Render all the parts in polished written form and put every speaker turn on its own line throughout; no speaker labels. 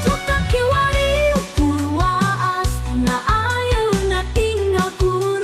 Tukang kiwari ukur waas, na ayeuna tinggal ku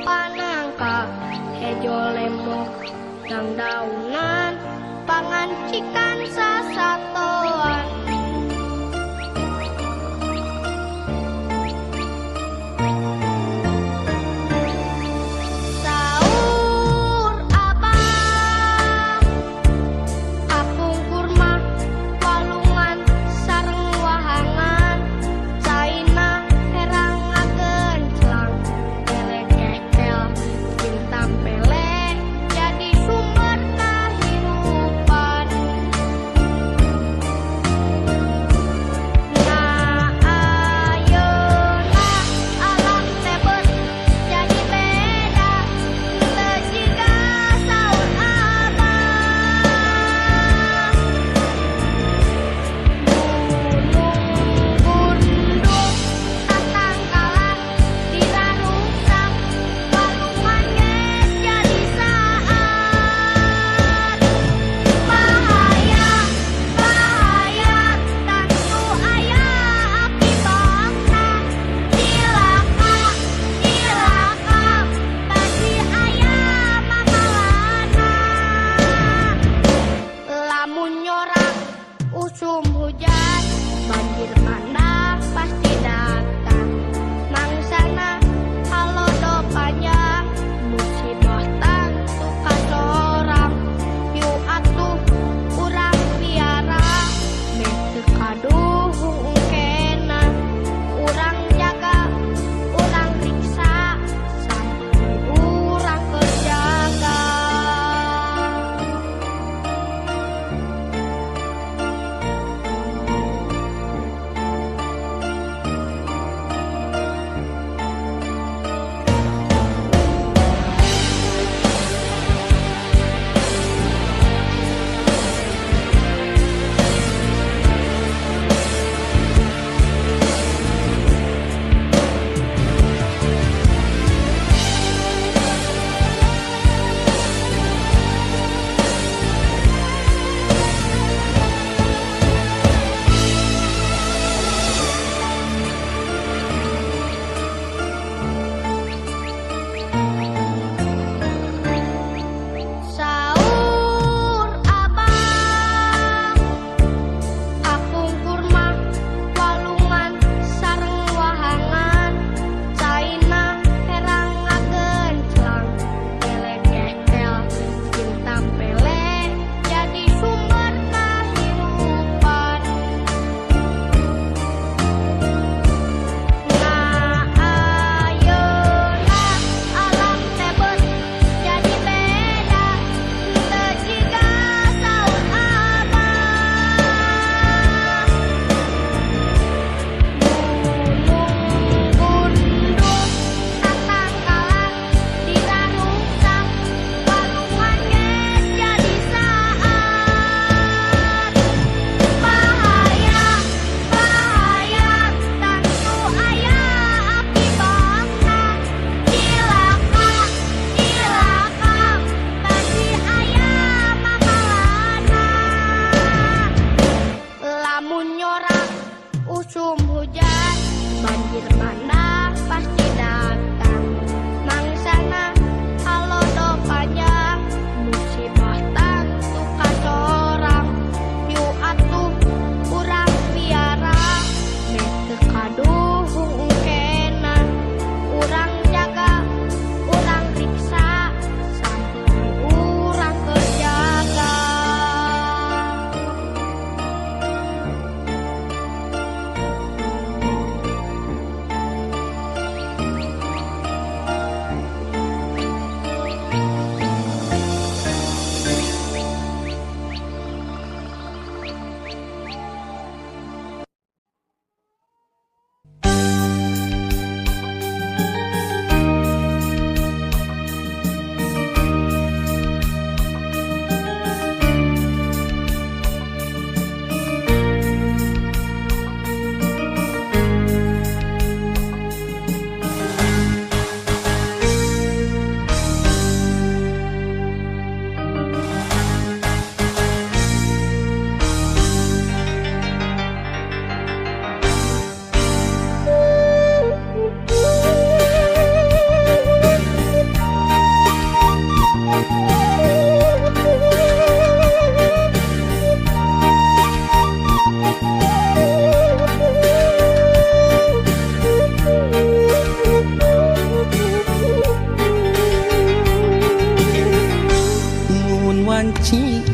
panangka hejo lemok nang daunan pangancikan sasatoan. Saur abang apung kurma walungan sareng wahangan caina herangakeun celang elekekel jeung tampele jadi sumber kahirupan.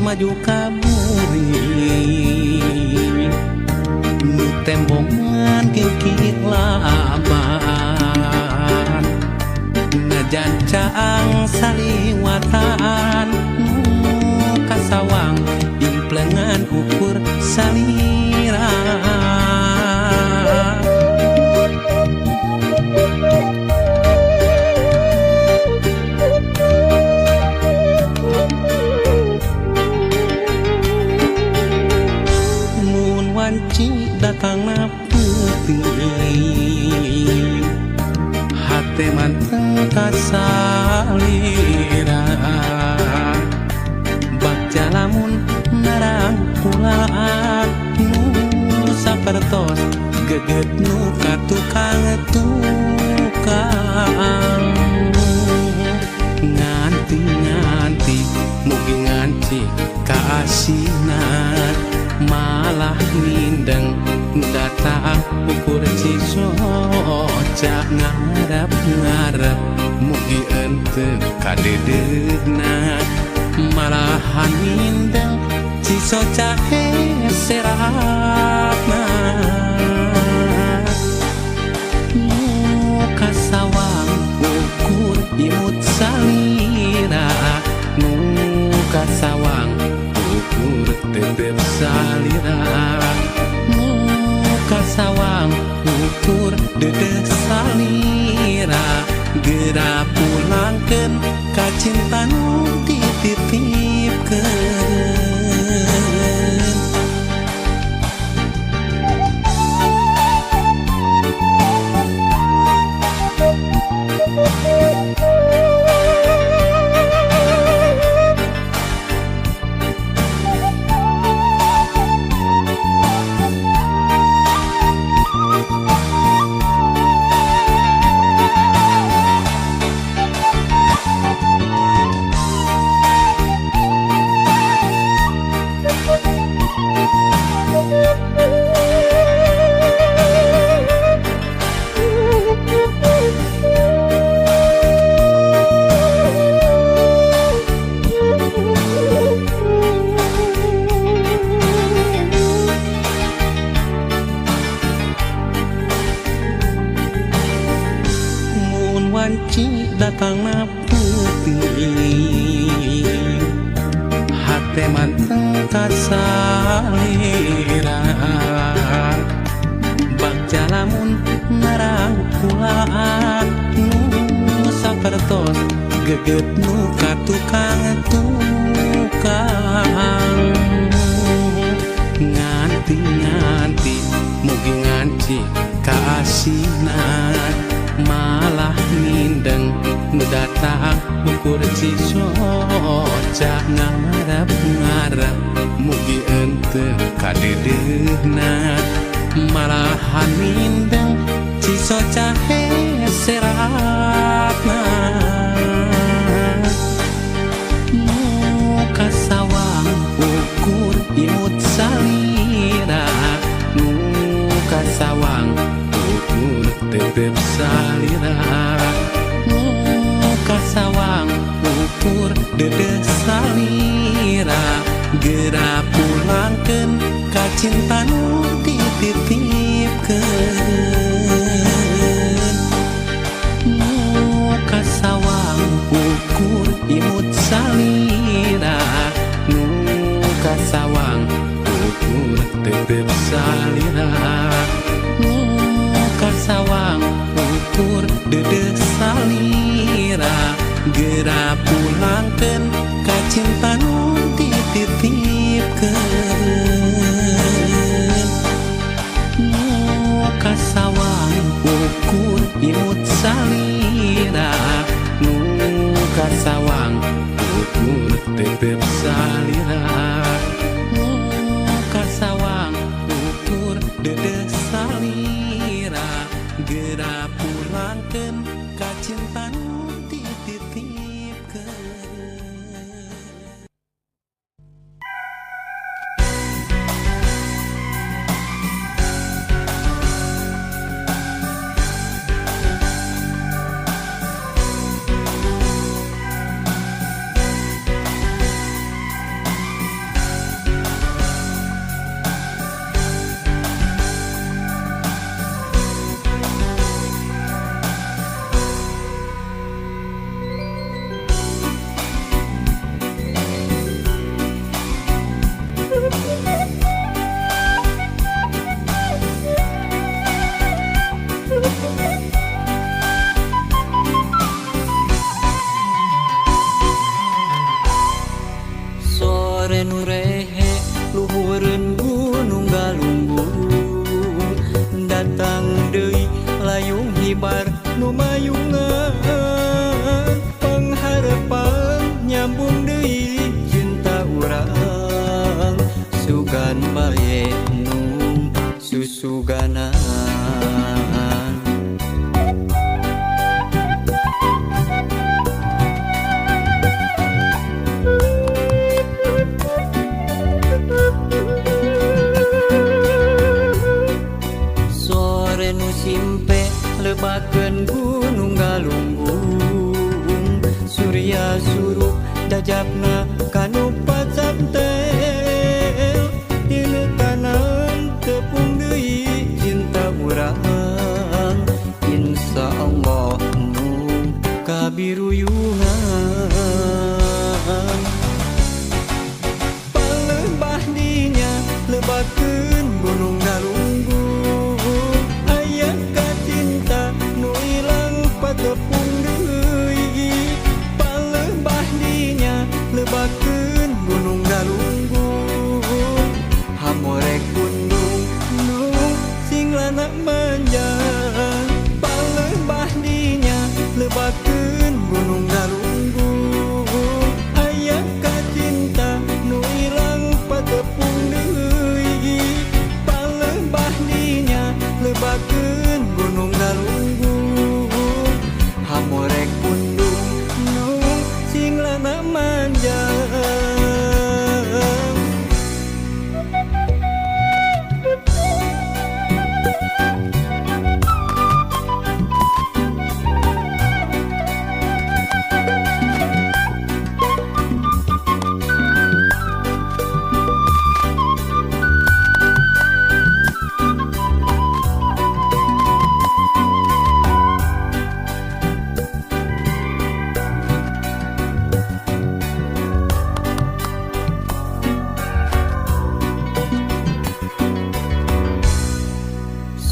maju kaburi nu tembongan kikit laban najan caang saliwatan nu kasawang implengan ukur salira datang na putih hati manteng kasalira bak jalamun narang kulaan nu sapertos geget nu katukang tukang nganti mugi nganti kaasinan malah mindeng datang ukur cisoca ngarep mugi ente kadedegna malahan mindeng cisoca seratna muka sawang ukur imut salira muka sawang ukur tetep salira kasawang ukur dedeh salira gera pulangkeun ka cinta nu dititipkeun datang na putih hati manteng kasalira bak jalamun narang kulaan nu sapertos geget nu katukang nganti mugi nganti kaasinan malah mindeng datang ukur cisoca ngarep mugi ente kadedegna malahan mindeng cisoca seratna muka sawang ukur imut salira muka sawang ukur tetep salira kasawang ukur dedeh salira gera pulangkeun ka cinta nu dititipkeun kasawang ukur imut salira kasawang ukur tetep salira kasawang ukur dedeh salira gera pulangkeun ka cinta nu dititipkeun kasawang ukur imut salira kasawang ukur tetep salira kasawang ukur dedeh salira gera pulangkeun ka cinta nu dititipkeun
Sore nu simpe lebakeun gunung galunggung Surya surup dajabna kanu pacantel Dinu tanan tepung deui cinta urang Insya Allah nu kabiruyuhan Palembah dinya lebakeun gunung galunggung Aya kacinta nu ilang patepung deui Palembah dinya lebakeun gunung galunggung Hamorek gunung nu sing lana manjang Palembah dinya lebakeun gunung galunggung Aya kacinta nu ilang patepung deui Palembah dinya lebakeun gunung galunggung Hamorek gunung nu sing lana manjang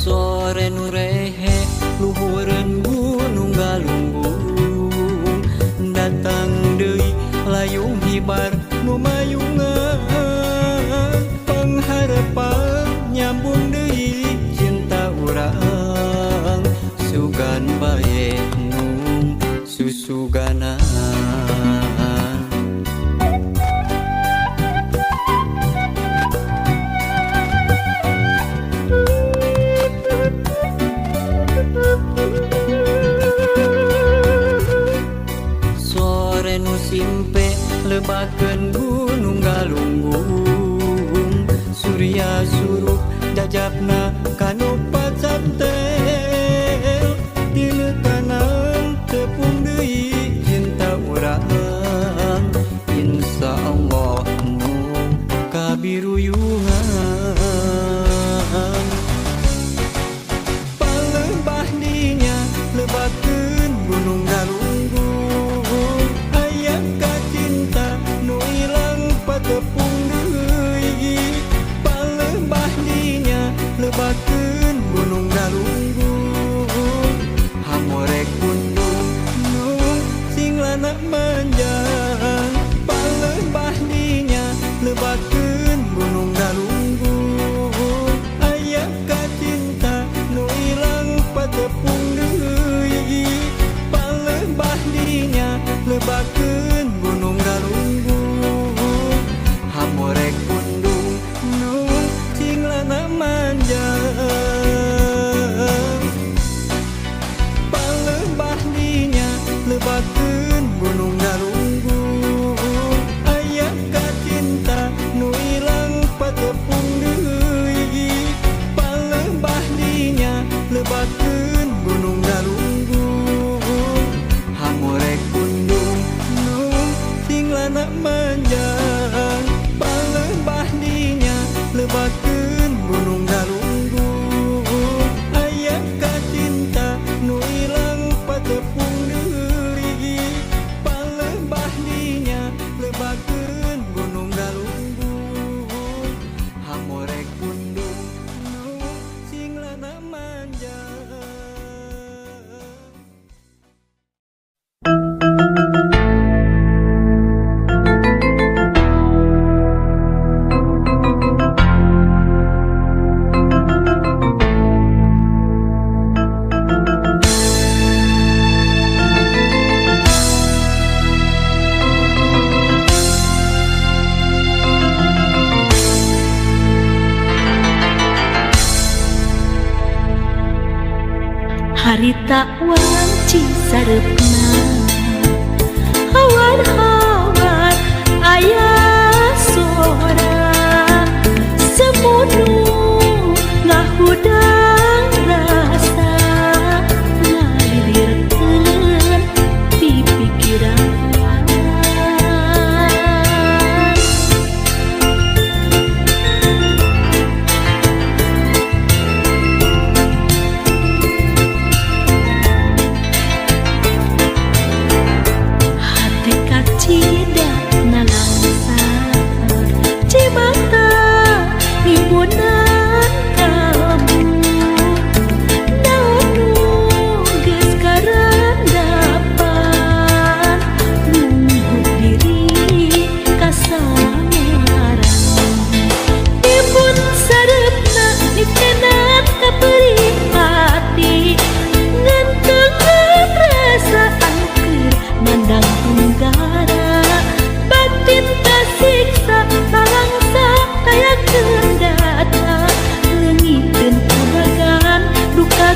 Sore nu rehe luhureun gunung galunggung Datang deui layung hibar nu mayungan Pangharepan nyambung deui cinta urang Sugan bae nu susuganan Sore nu simpe lebakeun gunung galunggung Surya surup dajabna kanu pacantel Dinu tanan tepung deui cinta urang Insya Allah nu kabiruyuhan Palembah dinya lebakeun gunung galunggung Aya kacinta nu ilang patepung deui Palembah dinya lebakeun gunung galunggung Hamorek gunung nu sing lana manjang Palembah dinya lebakeun gunung galunggung Aya kacinta nu ilang patepung deui Palembah dinya lebakeun gunung galunggung Hamorek gunung nu sing lana manjang Palembah dinya lebakeun gunung galunggung Aya kacinta nu ilang patepung deui Palembah dinya lebakeun gunung galunggung Hamorek gunung nu sing lana manjang Palembah dinya lebakeun gunung galunggung Aya kacinta nu ilang patepung deui Palembah dinya lebakeun gunung galunggung Hamorek gunung nu sing lana manjang
Harita wanci sarepna hawar-hawar aya sora semunu ngahudang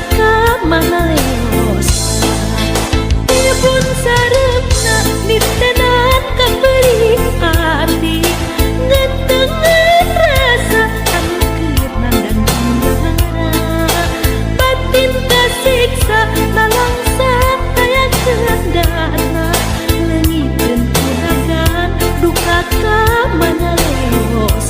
ka mana leos Ibun sarepna nitenan kaberi hati ngentengan rasa angkir nandang tunggara batin kasiksa nalangsa kaya kendana lengitkeun kuragan duka ka mana leos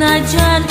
Najan